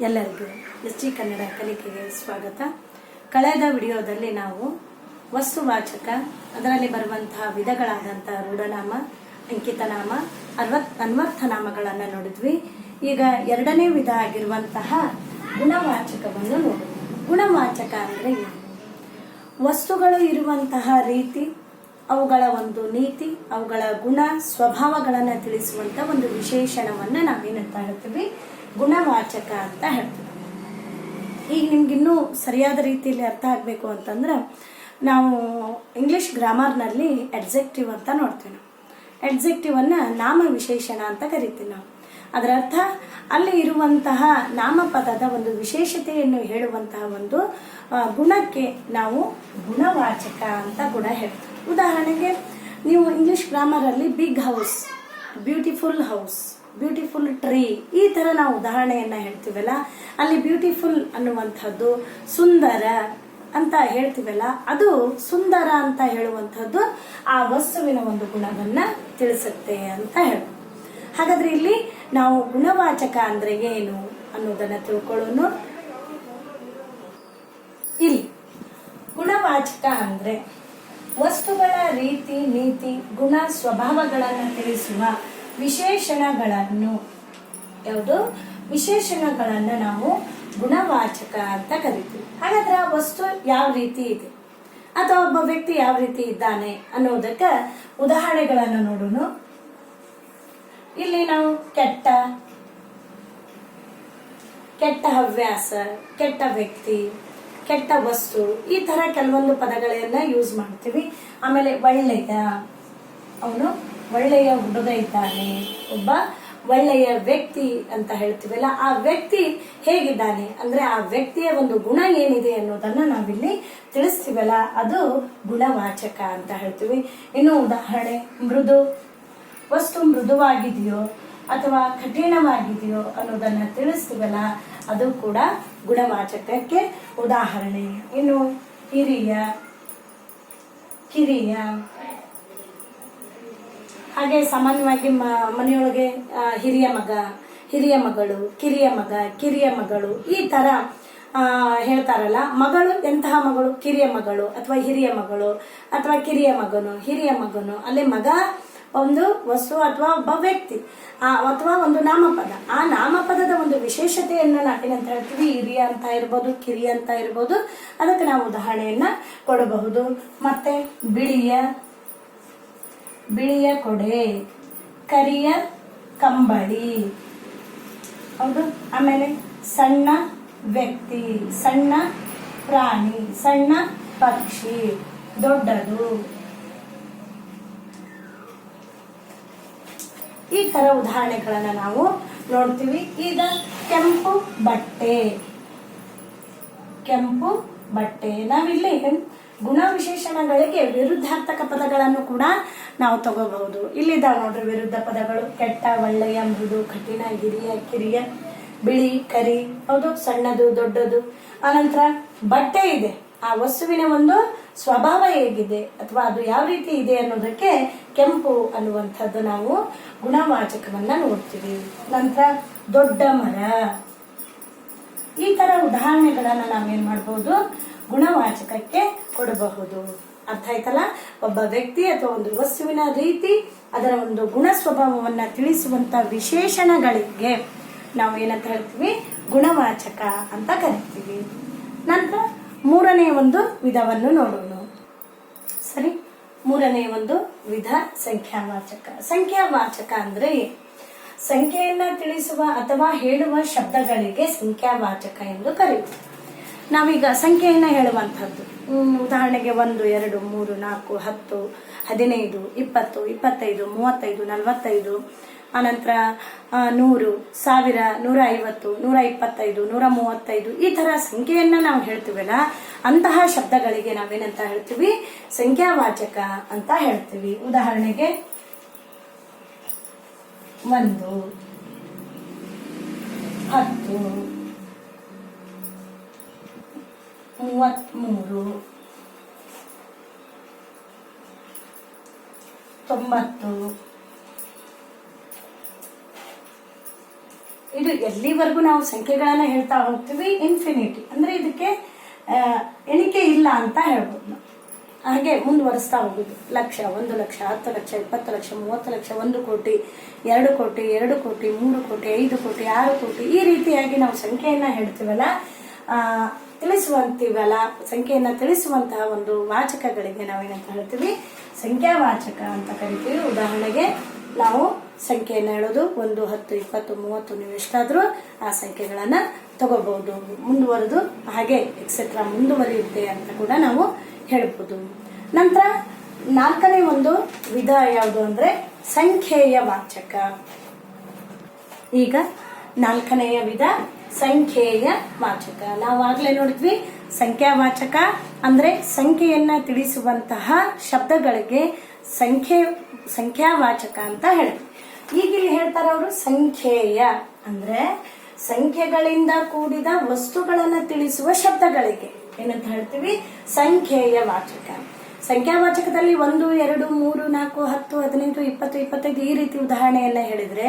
ಎಲ್ಲರಿಗೂ SG ಕನ್ನಡ ಕಲಿಕೆಗೆ ಸ್ವಾಗತ. ಕಳೆದ ವಿಡಿಯೋದಲ್ಲಿ ನಾವು ವಸ್ತುವಾಚಕ, ಅದರಲ್ಲಿ ಬರುವಂತಹ ವಿಧಗಳಾದಂತಹ ರೂಢನಾಮ, ಅಂಕಿತನಾಮ, ಅನ್ವರ್ಥನಾಮಗಳನ್ನು ನೋಡಿದ್ವಿ. ಈಗ ಎರಡನೇ ವಿಧ ಆಗಿರುವಂತಹ ಗುಣವಾಚಕವನ್ನು ನೋಡಿದ್ವಿ. ಗುಣವಾಚಕ ಅಂದರೆ ಏನು? ವಸ್ತುಗಳು ಇರುವಂತಹ ರೀತಿ, ಅವುಗಳ ಒಂದು ನೀತಿ, ಅವುಗಳ ಗುಣ ಸ್ವಭಾವಗಳನ್ನು ತಿಳಿಸುವಂತ ಒಂದು ವಿಶೇಷಣವನ್ನು ನಾವೇನಂತ ಹೇಳ್ತೀವಿ? ಗುಣವಾಚಕ ಅಂತ ಹೇಳ್ತೀವಿ. ಈಗ ನಿಮ್ಗಿನ್ನೂ ಸರಿಯಾದ ರೀತಿಯಲ್ಲಿ ಅರ್ಥ ಆಗಬೇಕು ಅಂತಂದ್ರೆ ನಾವು ಇಂಗ್ಲಿಷ್ ಗ್ರಾಮರ್ನಲ್ಲಿ ಎಡ್ಜೆಕ್ಟಿವ್ ಅಂತ ನೋಡ್ತೀವಿ. ನಾವು ಎಡ್ಜೆಕ್ಟಿವನ್ನು ನಾಮ ವಿಶೇಷಣ ಅಂತ ಕರಿತೀವಿ ನಾವು. ಅದರ ಅರ್ಥ ಅಲ್ಲಿ ಇರುವಂತಹ ನಾಮಪದದ ಒಂದು ವಿಶೇಷತೆಯನ್ನು ಹೇಳುವಂತಹ ಒಂದು ಗುಣಕ್ಕೆ ನಾವು ಗುಣವಾಚಕ ಅಂತ ಗುಣ ಹೇಳ್ತೀವಿ. ಉದಾಹರಣೆಗೆ ನೀವು ಇಂಗ್ಲಿಷ್ ಗ್ರಾಮರಲ್ಲಿ big house, beautiful house, beautiful tree, ಈ ಥರ ನಾವು ಉದಾಹರಣೆಯನ್ನು ಹೇಳ್ತೀವಲ್ಲ, ಅಲ್ಲಿ ಬ್ಯೂಟಿಫುಲ್ ಅನ್ನುವಂಥದ್ದು ಸುಂದರ ಅಂತ ಹೇಳ್ತೀವಲ್ಲ, ಅದು ಸುಂದರ ಅಂತ ಹೇಳುವಂಥದ್ದು ಆ ವಸ್ತುವಿನ ಒಂದು ಗುಣವನ್ನ ತಿಳಿಸುತ್ತೆ ಅಂತ ಹೇಳ್ತೀವಿ. ಹಾಗಾದ್ರೆ ಇಲ್ಲಿ ನಾವು ಗುಣವಾಚಕ ಅಂದ್ರೆ ಏನು ಅನ್ನೋದನ್ನ ತಿಳ್ಕೊಳ್ಳೋಣ. ಇಲ್ಲಿ ಗುಣವಾಚಕ ಅಂದ್ರೆ ವಸ್ತುಗಳ ರೀತಿ, ನೀತಿ, ಗುಣ ಸ್ವಭಾವಗಳನ್ನು ತಿಳಿಸುವ ವಿಶೇಷಣಗಳನ್ನು ವಿಶೇಷಣಗಳನ್ನು ನಾವು ಗುಣವಾಚಕ ಅಂತ ಕರಿತೀವಿ. ಹಾಗಾದ್ರೆ ಆ ವಸ್ತು ಯಾವ ರೀತಿ ಇದೆ ಅಥವಾ ಒಬ್ಬ ವ್ಯಕ್ತಿ ಯಾವ ರೀತಿ ಇದ್ದಾನೆ ಅನ್ನೋದಕ್ಕೆ ಉದಾಹರಣೆಗಳನ್ನು ನೋಡೋಣ. ಇಲ್ಲಿ ನಾವು ಕೆಟ್ಟ ಹವ್ಯಾಸ, ಕೆಟ್ಟ ವ್ಯಕ್ತಿ, ಕೆಟ್ಟ ವಸ್ತು, ಈ ತರ ಕೆಲವೊಂದು ಪದಗಳನ್ನ ಯೂಸ್ ಮಾಡ್ತೀವಿ. ಆಮೇಲೆ ಒಳ್ಳೆಯ, ಅವನು ಒಳ್ಳೆಯ ಹುಡುಗ ಇದ್ದಾನೆ, ಒಬ್ಬ ಒಳ್ಳೆಯ ವ್ಯಕ್ತಿ ಅಂತ ಹೇಳ್ತೀವಲ್ಲ, ಆ ವ್ಯಕ್ತಿ ಹೇಗಿದ್ದಾನೆ ಅಂದ್ರೆ ಆ ವ್ಯಕ್ತಿಯ ಒಂದು ಗುಣ ಏನಿದೆ ಅನ್ನೋದನ್ನ ನಾವಿಲ್ಲಿ ತಿಳಿಸ್ತೀವಲ್ಲ, ಅದು ಗುಣವಾಚಕ ಅಂತ ಹೇಳ್ತೀವಿ. ಇನ್ನು ಉದಾಹರಣೆ, ಮೃದು, ವಸ್ತು ಮೃದುವಾಗಿದೆಯೋ ಅಥವಾ ಕಠಿಣವಾಗಿದೆಯೋ ಅನ್ನೋದನ್ನ ತಿಳಿಸ್ತೀವಲ್ಲ, ಅದು ಕೂಡ ಗುಣವಾಚಕಕ್ಕೆ ಉದಾಹರಣೆ. ಇನ್ನು ಹಿರಿಯ, ಕಿರಿಯ, ಹಾಗೆ ಸಾಮಾನ್ಯವಾಗಿ ಮನೆಯೊಳಗೆ ಹಿರಿಯ ಮಗ, ಹಿರಿಯ ಮಗಳು, ಕಿರಿಯ ಮಗ, ಕಿರಿಯ ಮಗಳು, ಈ ತರ ಹೇಳ್ತಾರಲ್ಲ. ಮಗಳು ಎಂತಹ ಮಗಳು? ಕಿರಿಯ ಮಗಳು ಅಥವಾ ಹಿರಿಯ ಮಗಳು ಅಥವಾ ಕಿರಿಯ ಮಗನು, ಹಿರಿಯ ಮಗನು. ಅಲ್ಲಿ ಮಗ ಒಂದು ವಸ್ತು ಅಥವಾ ಒಬ್ಬ ವ್ಯಕ್ತಿ ಅಥವಾ ಒಂದು ನಾಮಪದ. ಆ ನಾಮಪದದ ಒಂದು ವಿಶೇಷತೆಯನ್ನ ನಾವೇನಂತ ಹೇಳ್ತೀವಿ? ಹಿರಿಯ ಅಂತ ಇರ್ಬೋದು, ಕಿರಿಯ ಅಂತ ಇರ್ಬೋದು. ಅದಕ್ಕೆ ನಾವು ಉದಾಹರಣೆಯನ್ನ ಕೊಡಬಹುದು. ಮತ್ತೆ ಬಿಳಿಯ ಕೊಡೆ, ಕರಿಯ ಕಂಬಳಿ, ಹೌದು. ಆಮೇಲೆ ಸಣ್ಣ ವ್ಯಕ್ತಿ, ಸಣ್ಣ ಪ್ರಾಣಿ, ಸಣ್ಣ ಪಕ್ಷಿ, ದೊಡ್ಡದು, ಈ ತರ ಉದಾಹರಣೆಗಳನ್ನ ನಾವು ನೋಡ್ತೀವಿ. ಈಗ ಕೆಂಪು ಬಟ್ಟೆ, ನಾವಿಲ್ಲಿ ಗುಣ ವಿಶೇಷಣಗಳಿಗೆ ವಿರುದ್ಧಾರ್ಥಕ ಪದಗಳನ್ನು ಕೂಡ ನಾವು ತಗೋಬಹುದು. ಇಲ್ಲಿದ್ದಾವೆ ನೋಡ್ರಿ ವಿರುದ್ಧ ಪದಗಳು: ಕೆಟ್ಟ, ಒಳ್ಳೆಯ, ಮೃದು, ಕಠಿಣ, ಹಿರಿಯ, ಕಿರಿಯ, ಬಿಳಿ, ಕರಿ, ಹೌದು, ಸಣ್ಣದು, ದೊಡ್ಡದು. ಆನಂತರ ಬಟ್ಟೆ ಇದೆ, ಆ ವಸ್ತುವಿನ ಒಂದು ಸ್ವಭಾವ ಹೇಗಿದೆ ಅಥವಾ ಅದು ಯಾವ ರೀತಿ ಇದೆ ಅನ್ನೋದಕ್ಕೆ ಕೆಂಪು ಅನ್ನುವಂಥದ್ದು ನಾವು ಗುಣವಾಚಕವನ್ನ ನೋಡ್ತೀವಿ. ನಂತರ ದೊಡ್ಡ ಮರ, ಈ ತರ ಉದಾಹರಣೆಗಳನ್ನ ನಾವೇನ್ ಮಾಡಬಹುದು? ಗುಣವಾಚಕಕ್ಕೆ ಕೊಡಬಹುದು. ಅರ್ಥ ಆಯ್ತಲ್ಲ? ಒಬ್ಬ ವ್ಯಕ್ತಿ ಅಥವಾ ಒಂದು ವಸ್ತುವಿನ ರೀತಿ, ಅದರ ಒಂದು ಗುಣ ಸ್ವಭಾವವನ್ನ ತಿಳಿಸುವಂತ ವಿಶೇಷಣಗಳಿಗೆ ನಾವು ಏನಂತ ಹೇಳ್ತೀವಿ? ಗುಣವಾಚಕ ಅಂತ ಕರಿತೀವಿ. ನಂತರ ಮೂರನೇ ಒಂದು ವಿಧವನ್ನು ನೋಡೋಣ. ಸರಿ, ಮೂರನೇ ಒಂದು ವಿಧ ಸಂಖ್ಯಾವಾಚಕ. ಸಂಖ್ಯಾವಾಚಕ ಅಂದ್ರೆ ಸಂಖ್ಯೆಯನ್ನ ತಿಳಿಸುವ ಅಥವಾ ಹೇಳುವ ಶಬ್ದಗಳಿಗೆ ಸಂಖ್ಯಾವಾಚಕ ಎಂದು ಕರೆಯುತ್ತಾರೆ. ನಾವೀಗ ಸಂಖ್ಯೆಯನ್ನ ಹೇಳುವಂತಹದ್ದು, ಉದಾಹರಣೆಗೆ 1, 2, 3, 4, 10, 15, 20, 25, 35, 45, ಅನಂತರ 100, 1000, 150, 125, 135, ಈ ತರ ಸಂಖ್ಯೆಯನ್ನ ನಾವು ಹೇಳ್ತೀವಲ್ಲ, ಅಂತಹ ಶಬ್ದಗಳಿಗೆ ನಾವೇನಂತ ಹೇಳ್ತೀವಿ? ಸಂಖ್ಯಾವಾಚಕ ಅಂತ ಹೇಳ್ತೀವಿ. ಉದಾಹರಣೆಗೆ 1, 10, 33, 90, ಇದು ಎಲ್ಲಿವರೆಗೂ ನಾವು ಸಂಖ್ಯೆಗಳನ್ನ ಹೇಳ್ತಾ ಹೋಗ್ತೀವಿ ಇನ್ಫಿನಿಟಿ ಅಂದ್ರೆ ಇದಕ್ಕೆ ಎಣಿಕೆ ಇಲ್ಲ ಅಂತ ಹೇಳ್ಬೋದು ನಾವು. ಹಾಗೆ ಮುಂದುವರಿಸ್ತಾ ಹೋಗುದು. ಲಕ್ಷ, 1 ಲಕ್ಷ, 10 ಲಕ್ಷ, 20 ಲಕ್ಷ, 30 ಲಕ್ಷ, 1 ಕೋಟಿ, 2 ಕೋಟಿ, 2 ಕೋಟಿ, 3 ಕೋಟಿ, 5 ಕೋಟಿ, 6 ಕೋಟಿ, ಈ ರೀತಿಯಾಗಿ ನಾವು ಸಂಖ್ಯೆಯನ್ನ ಹೇಳ್ತೀವಲ್ಲ, ಸಂಖ್ಯೆಯನ್ನ ತಿಳಿಸುವಂತಹ ಒಂದು ವಾಚಕಗಳಿಗೆ ನಾವೇನಂತ ಹೇಳ್ತೀವಿ, ಸಂಖ್ಯಾವಾಚಕ ಅಂತ ಕರಿತೀವಿ. ಉದಾಹರಣೆಗೆ ನಾವು ಸಂಖ್ಯೆಯನ್ನ ಹೇಳೋದು 1, 10, 20, 30, ನೀವು ಎಷ್ಟಾದ್ರೂ ಆ ಸಂಖ್ಯೆಗಳನ್ನ ತಗೋಬಹುದು. ಮುಂದುವರೆದು ಹಾಗೆ ಎಕ್ಸೆಟ್ರಾ ಮುಂದುವರಿಯುತ್ತೆ ಅಂತ ಕೂಡ ನಾವು ಹೇಳ್ಬೋದು. ನಂತರ 4ನೇ ಒಂದು ವಿಧ ಯಾವುದು ಅಂದ್ರೆ ಸಂಖ್ಯೆಯ ವಾಚಕ. ಈಗ 4ನೆಯ ವಿಧ ಸಂಖ್ಯೆಯ ವಾಚಕ. ನಾವು ಆಗ್ಲೇ ನೋಡಿದ್ವಿ, ಸಂಖ್ಯಾವಾಚಕ ಅಂದ್ರೆ ಸಂಖ್ಯೆಯನ್ನ ತಿಳಿಸುವಂತಹ ಶಬ್ದಗಳಿಗೆ ಸಂಖ್ಯಾವಾಚಕ ಅಂತ ಹೇಳಿದ್ವಿ. ಈಗ ಇಲ್ಲಿ ಹೇಳ್ತಾರ ಅವರು ಸಂಖ್ಯೆಯ ಅಂದ್ರೆ ಸಂಖ್ಯೆಗಳಿಂದ ಕೂಡಿದ ವಸ್ತುಗಳನ್ನ ತಿಳಿಸುವ ಶಬ್ದಗಳಿಗೆ ಏನಂತ ಹೇಳ್ತೀವಿ, ಸಂಖ್ಯೆಯ ವಾಚಕ. ಸಂಖ್ಯಾವಾಚಕದಲ್ಲಿ 1, 2, 3, 4, 10, 15, 20, 25 ಈ ರೀತಿ ಉದಾಹರಣೆಯನ್ನ ಹೇಳಿದ್ರೆ,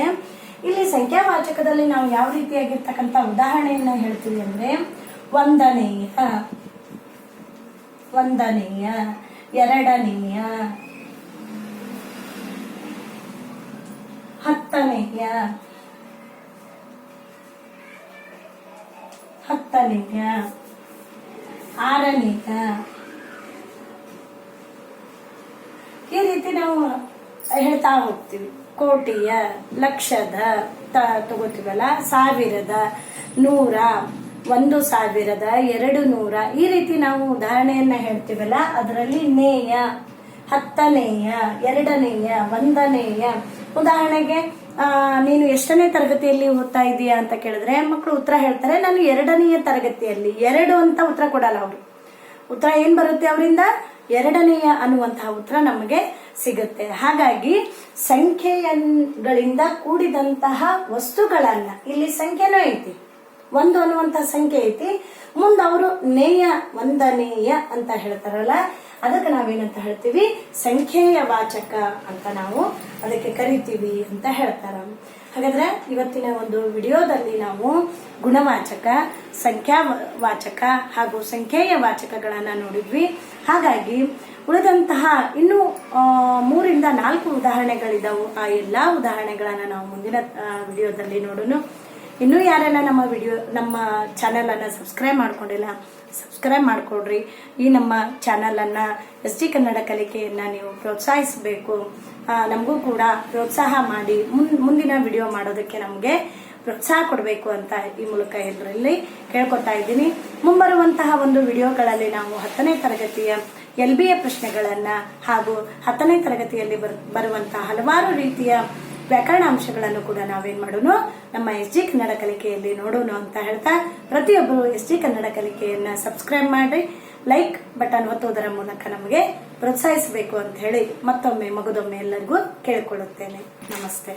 ಇಲ್ಲಿ ಸಂಖ್ಯಾವಾಚಕದಲ್ಲಿ ನಾವು ಯಾವ ರೀತಿಯಾಗಿರ್ತಕ್ಕಂಥ ಉದಾಹರಣೆಯನ್ನ ಹೇಳ್ತೀವಿ ಅಂದ್ರೆ ಒಂದನೆಯ, 2ನೇಯ, 10ನೇಯ, 6ನೇಯ, ಈ ರೀತಿ ನಾವು ಹೇಳ್ತಾ ಹೋಗ್ತೀವಿ. ಕೋಟಿಯ, ಲಕ್ಷದ ತಗೋತೀವಲ್ಲ, 1000ದ, 100, 1000, 200 ಈ ರೀತಿ ನಾವು ಉದಾಹರಣೆಯನ್ನ ಹೇಳ್ತೀವಲ್ಲ, ಅದರಲ್ಲಿ ನೇಯ, 10ನೇಯ, 2ನೇಯ, 1ನೇಯ. ಉದಾಹರಣೆಗೆ ನೀನು ಎಷ್ಟನೇ ತರಗತಿಯಲ್ಲಿ ಓದ್ತಾ ಇದೀಯಾ ಅಂತ ಕೇಳಿದ್ರೆ ಮಕ್ಕಳು ಉತ್ತರ ಹೇಳ್ತಾರೆ, ನಾನು 2ನೇಯ ತರಗತಿಯಲ್ಲಿ. 2 ಅಂತ ಉತ್ತರ ಕೊಡಲ್ಲ ಅವರು. ಉತ್ತರ ಏನ್ ಬರುತ್ತೆ ಅವರಿಂದ, 2ನೇಯ ಅನ್ನುವಂತಹ ಉತ್ತರ ನಮಗೆ ಸಿಗುತ್ತೆ. ಹಾಗಾಗಿ ಸಂಖ್ಯೆಗಳಿಂದ ಕೂಡಿದಂತಹ ವಸ್ತುಗಳನ್ನ, ಇಲ್ಲಿ ಸಂಖ್ಯೆನೂ ಐತಿ, 1 ಅನ್ನುವಂತಹ ಸಂಖ್ಯೆ ಐತಿ, ಮುಂದೆ ಅವರು ನೇಯ, 1ನೇಯ ಅಂತ ಹೇಳ್ತಾರಲ್ಲ, ಅದಕ್ಕೆ ನಾವೇನಂತ ಹೇಳ್ತೀವಿ, ಸಂಖ್ಯೆಯ ವಾಚಕ ಅಂತ ನಾವು ಅದಕ್ಕೆ ಕರಿತೀವಿ ಅಂತ ಹೇಳ್ತಾರ. ಹಾಗಾದ್ರೆ ಇವತ್ತಿನ ಒಂದು ವಿಡಿಯೋದಲ್ಲಿ ನಾವು ಗುಣವಾಚಕ, ಸಂಖ್ಯಾವಾಚಕ ಹಾಗೂ ಸಂಖ್ಯೆಯ ವಾಚಕಗಳನ್ನ ನೋಡಿದ್ವಿ. ಹಾಗಾಗಿ ಉಳಿದಂತಹ ಇನ್ನು 3 ರಿಂದ 4 ಉದಾಹರಣೆಗಳಿದಾವು. ಆ ಎಲ್ಲಾ ಉದಾಹರಣೆಗಳನ್ನ ನಾವು ಮುಂದಿನ ವಿಡಿಯೋದಲ್ಲಿ ನೋಡೋಣ. ಇನ್ನೂ ಯಾರೆಲ್ಲ ನಮ್ಮ ಚಾನೆಲ್ ಅನ್ನ ಸಬ್ಸ್ಕ್ರೈಬ್ ಮಾಡ್ಕೊಂಡಿಲ್ಲ, ಸಬ್ಸ್ಕ್ರೈಬ್ ಮಾಡ್ಕೊಡ್ರಿ. ಈ ನಮ್ಮ ಚಾನೆಲ್ ಅನ್ನ SD ಕನ್ನಡ ಕಲಿಕೆಯನ್ನ ನೀವು ಪ್ರೋತ್ಸಾಹಿಸಬೇಕು. ನಮಗೂ ಕೂಡ ಪ್ರೋತ್ಸಾಹ ಮಾಡಿ ಮುಂದಿನ ವಿಡಿಯೋ ಮಾಡೋದಕ್ಕೆ ನಮಗೆ ಪ್ರೋತ್ಸಾಹ ಕೊಡಬೇಕು ಅಂತ ಈ ಮೂಲಕ ಎಲ್ಲರಲ್ಲಿ ಕೇಳ್ಕೊತಾ ಇದ್ದೀನಿ. ಮುಂಬರುವಂತಹ ಒಂದು ವಿಡಿಯೋಗಳಲ್ಲಿ ನಾವು 10ನೇ ತರಗತಿಯ LBA ಪ್ರಶ್ನೆಗಳನ್ನ ಹಾಗೂ 10ನೇ ತರಗತಿಯಲ್ಲಿ ಬರುವಂತಹ ಹಲವಾರು ರೀತಿಯ ವ್ಯಾಕರಣಾಂಶಗಳನ್ನು ಕೂಡ ನಾವೇನ್ ಮಾಡೋಣ, ನಮ್ಮ SD ಕನ್ನಡ ಕಲಿಕೆಯಲ್ಲಿ ನೋಡೋಣ ಅಂತ ಹೇಳ್ತಾ, ಪ್ರತಿಯೊಬ್ಬರು SD ಕನ್ನಡ ಕಲಿಕೆಯನ್ನ ಸಬ್ಸ್ಕ್ರೈಬ್ ಮಾಡಿ ಲೈಕ್ ಬಟನ್ ಒತ್ತುವುದರ ಮೂಲಕ ನಮಗೆ ಪ್ರೋತ್ಸಾಹಿಸಬೇಕು ಅಂತ ಹೇಳಿ ಮತ್ತೊಮ್ಮೆ ಮಗದೊಮ್ಮೆ ಎಲ್ಲರಿಗೂ ಕೇಳಿಕೊಳ್ಳುತ್ತೇನೆ. ನಮಸ್ತೆ.